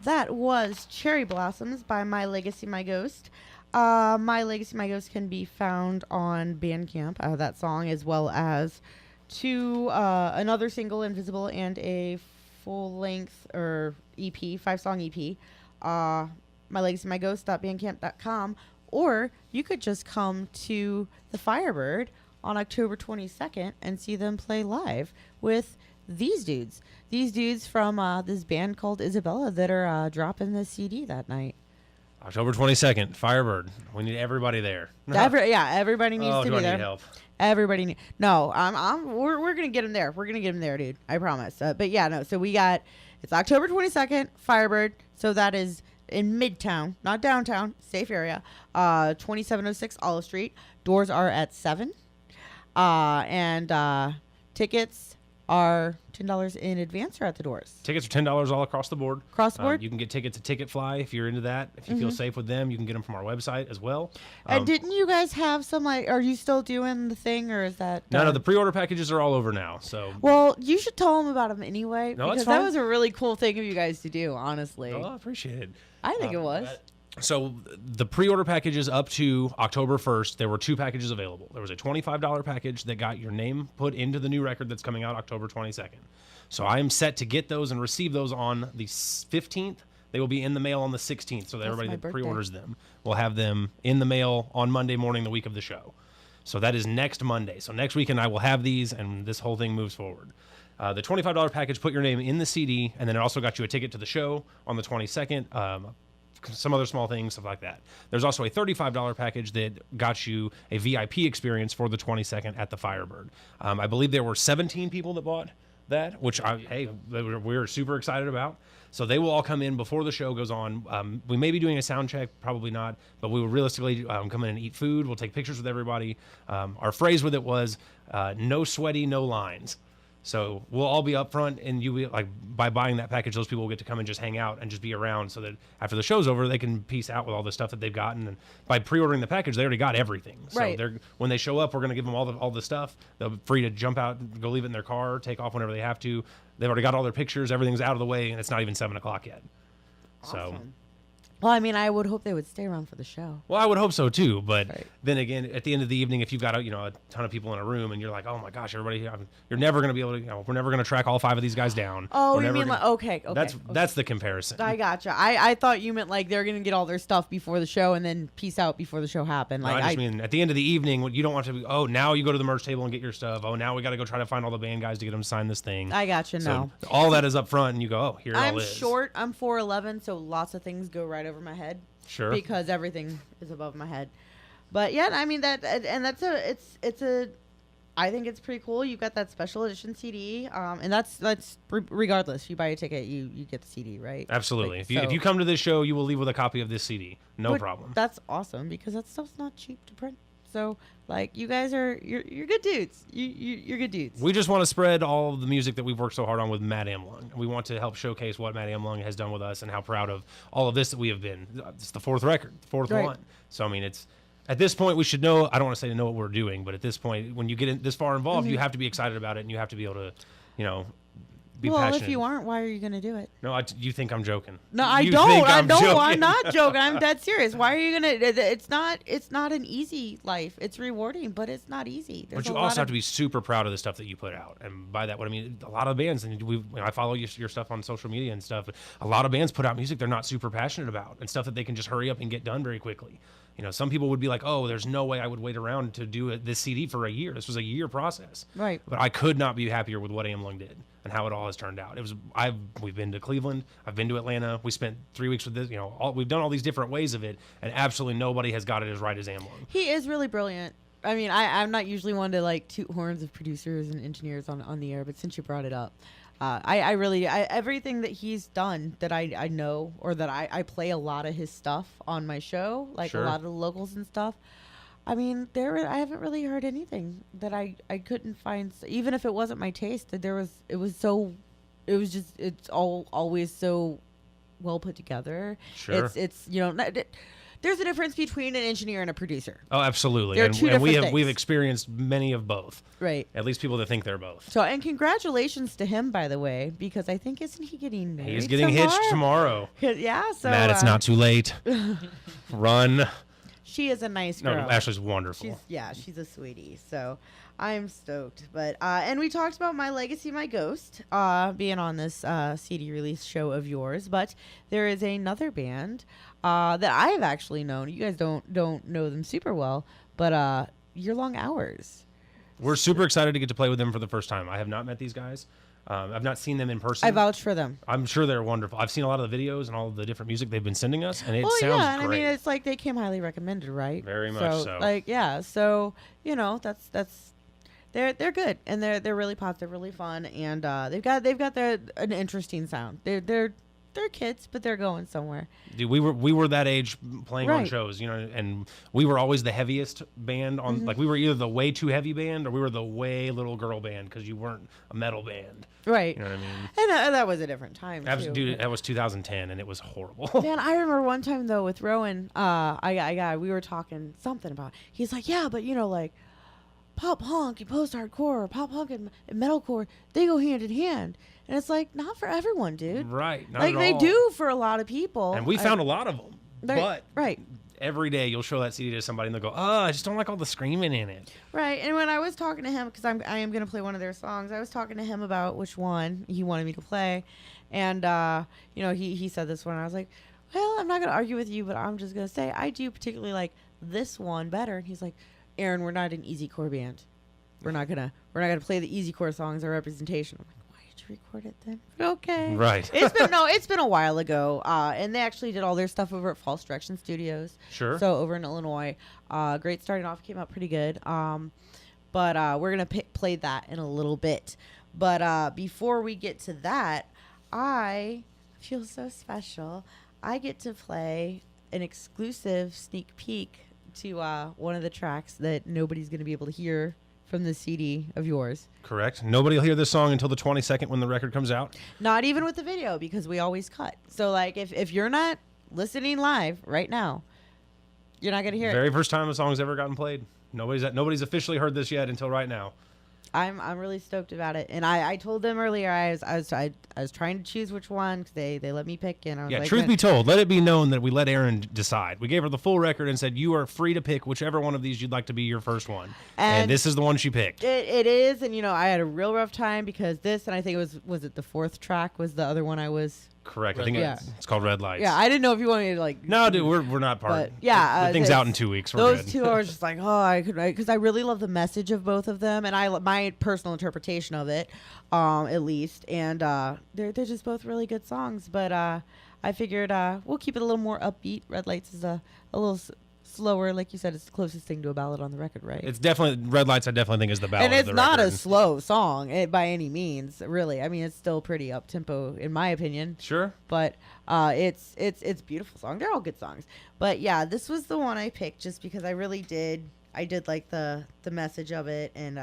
That was Cherry Blossoms by My Legacy, My Ghost. My Legacy, My Ghost can be found on Bandcamp, that song, as well as another single, Invisible, and a full-length or EP, 5-song EP. My Legacy, My Ghost.bandcamp.com. Or you could just come to the Firebird on October 22nd and see them play live with these dudes. These dudes from this band called Isabella that are dropping the CD that night. October 22nd, Firebird. We need everybody there. Everybody needs to be there. Need help? Everybody need. No, we're gonna get them there. We're gonna get them there, dude. I promise. But yeah, no. So it's October 22nd, Firebird. So that is in Midtown, not downtown, safe area. 2706 Olive Street. Doors are at 7. And tickets are $10 in advance or at the doors. Tickets are $10 all across the board. Across the board? You can get tickets at Ticketfly if you're into that. If you feel safe with them, you can get them from our website as well. And didn't you guys have some, are you still doing the thing, or is that done? No, the pre-order packages are all over now. So. Well, you should tell them about them anyway. No, because that was a really cool thing of you guys to do, honestly. Oh, I appreciate it. I think it was. So the pre-order packages up to October 1st, there were 2 packages available. There was a $25 package that got your name put into the new record that's coming out October 22nd. So I am set to get those and receive those on the 15th. They will be in the mail on the 16th, so that everybody that pre-orders them will have them in the mail on Monday morning, the week of the show. So that is next Monday. So next weekend I will have these, and this whole thing moves forward. The $25 package put your name in the CD, and then it also got you a ticket to the show on the 22nd. Some other small things, stuff like that. There's also a $35 package that got you a VIP experience for the 22nd at the Firebird. I believe there were 17 people that bought that, which we're super excited about. So they will all come in before the show goes on. We may be doing a sound check, probably not, but we will realistically come in and eat food. We'll take pictures with everybody. Our phrase with it was, no sweaty, no lines. So we'll all be up front, and by buying that package, those people will get to come and just hang out and just be around, so that after the show's over, they can peace out with all the stuff that they've gotten. And by pre-ordering the package, they already got everything. So when they show up, we're going to give them all the stuff. They'll be free to jump out, go leave it in their car, take off whenever they have to. They've already got all their pictures. Everything's out of the way, and it's not even 7 o'clock yet. Awesome. So. Well, I mean, I would hope they would stay around for the show. Well, I would hope so too, but then again, at the end of the evening, if you've got a ton of people in a room and you're like, oh my gosh, everybody, you're never going to be able to, we're never going to track all 5 of these guys down. Oh, you mean okay. That's the comparison. I gotcha. I thought you meant like they're going to get all their stuff before the show and then peace out before the show happened. Like, no, I just mean at the end of the evening, you don't want to be, now you go to the merch table and get your stuff. Oh, now we got to go try to find all the band guys to get them to sign this thing. I gotcha. No, all that is up front, and you go, here it all is. I'm short. I'm 4'11", so lots of things go right over my head. Sure. Because everything is above my head. But yeah, I mean I think it's pretty cool. You've got that special edition CD, and that's regardless. You buy a ticket, you get the CD, right? Absolutely. If you come to this show, you will leave with a copy of this CD. No problem. That's awesome, because that stuff's not cheap to print. So you guys you're good dudes. You're good dudes. We just want to spread all of the music that we've worked so hard on with Matt Amlung. We want to help showcase what Matt Amlung has done with us and how proud of all of this that we have been. It's the 4th record, 4th one. So I mean, it's at this point we should know. I don't want to say to know what we're doing, but at this point, when you get this far involved, you have to be excited about it, and you have to be able to, be passionate. If you aren't, why are you going to do it? No, you think I'm joking. No, I don't. I'm not joking. I'm dead serious. Why are you going to? It's not an easy life. It's rewarding, but it's not easy. But you also have to be super proud of the stuff that you put out. And by that, what I mean, a lot of bands, and I follow your stuff on social media and stuff, a lot of bands put out music they're not super passionate about, and stuff that they can just hurry up and get done very quickly. Some people would be like, oh, there's no way I would wait around to do this CD for a year. This was a year process. Right. But I could not be happier with what Amlung did and how it all has turned out. We've been to Cleveland. I've been to Atlanta. We spent 3 weeks with this. We've done all these different ways of it, and absolutely nobody has got it as right as Amlung. He is really brilliant. I mean, I'm not usually one to toot horns of producers and engineers on the air, but since you brought it up, I really everything that he's done that I know, or that I play a lot of his stuff on my show, a lot of the locals and stuff. I mean, I haven't really heard anything that I couldn't find, even if it wasn't my taste. That it's always so well put together. Sure. It's there's a difference between an engineer and a producer. Oh, absolutely. They're And, two and different we've things. experienced many of both. Right. At least people that think they're both. So, and congratulations to him, by the way, because I think, isn't he getting married? He's getting hitched tomorrow. Yeah. So Matt, it's not too late. Run. She is a nice No, girl. Ashley's wonderful. She's a sweetie. So I'm stoked. But and we talked about My Legacy, My Ghost being on this CD release show of yours. But there is another band that I have actually known. You guys don't know them super well, but Year Long Hours. We're super excited to get to play with them for the first time. I have not met these guys. I've not seen them in person. I vouch for them. I'm sure they're wonderful. I've seen a lot of the videos and all of the different music they've been sending us, and it sounds yeah, and great. I mean, it's like they came highly recommended, right? Very much so. Like, yeah, so you know, that's they're good, and they're really pop, they're really fun, and they've got an interesting sound. They're kids, but they're going somewhere. Dude, we were that age playing on Right. shows, you know, and we were always the heaviest band on. Like we were either the way too heavy band or we were the way little girl band because you weren't a metal band. Right. You know what I mean? And that was a different time, too. Dude, that was 2010, and it was horrible. Man, I remember one time, though, with Rowan, we were talking something about, he's like, yeah, but, you know, like, pop punk and post-hardcore, pop punk and metalcore, they go hand in hand. And it's like, not for everyone, dude. Right. Not Like, at they all. do for a lot of people. And we found a lot of them. But Right. every day you'll show that CD to somebody and they'll go, oh, I just don't like all the screaming in it. Right. And when I was talking to him, because I am going to play one of their songs, I was talking to him about which one he wanted me to play. And, you know, he said this one. I was like, well, I'm not going to argue with you, but I'm just going to say I do particularly like this one better. And he's like, Aaron, we're not an easycore band. We're not gonna play the easycore songs or representation. I'm like, why did you record it then? But okay. Right. It's been a while ago. And they actually did all their stuff over at False Direction Studios. Sure. So over in Illinois. Great starting off, came out pretty good. But we're gonna play that in a little bit. But before we get to that, I feel so special. I get to play an exclusive sneak peek to one of the tracks that nobody's going to be able to hear from the CD of yours. Correct. Nobody will hear this song until the 22nd when the record comes out. Not even with the video, because we always cut. So, like, if you're not listening live right now, you're not going to hear it. Very first time a song's ever gotten played. Nobody's officially heard this yet until right now. I'm really stoked about it, and I told them earlier I was trying to choose which one because they let me pick, and I was Yeah, like, truth be told, let it be known that we let Erin decide. We gave her the full record and said, you are free to pick whichever one of these you'd like to be your first one. And this is the one she picked. It is, and you know, I had a real rough time because this, and I think it was it the fourth track was the other one I was. Correct. I Red think Lights. it's called Red Lights. Yeah, I didn't know if you wanted me to like. No, dude, we're not part. But yeah, the thing's this- out in 2 weeks. We're Those good. two, I was just like, oh, I could, because I really love the message of both of them, and my personal interpretation of it, at least, and they're just both really good songs. But I figured we'll keep it a little more upbeat. Red Lights is a little slower, like you said. It's the closest thing to a ballad on the record, right? It's definitely Red Lights. I definitely think is the ballad. And it's of the not record. a slow song by any means, really. I mean, it's still pretty up tempo in my opinion. Sure. But it's a beautiful song. They're all good songs. But yeah, this was the one I picked just because I really did. I did like the message of it. And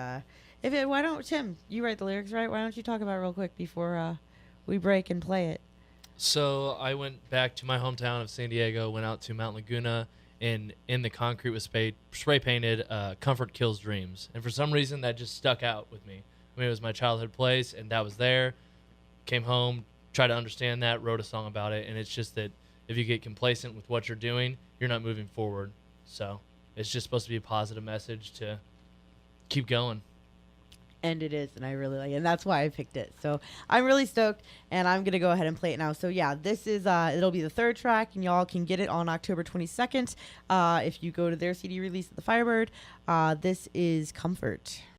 why don't Tim? You write the lyrics, right? Why don't you talk about it real quick before we break and play it? So I went back to my hometown of San Diego, went out to Mount Laguna, and in the concrete was spray painted "Comfort Kills Dreams," and for some reason that just stuck out with me. I mean, it was my childhood place, and that was there. Came home, tried to understand that, wrote a song about it, and it's just that if you get complacent with what you're doing, you're not moving forward. So it's just supposed to be a positive message to keep going. And it is, and I really like it, and that's why I picked it. So I'm really stoked, and I'm gonna go ahead and play it now. So yeah, this is it'll be the third track, and y'all can get it on October 22nd if you go to their CD release at the Firebird. This is Comfort.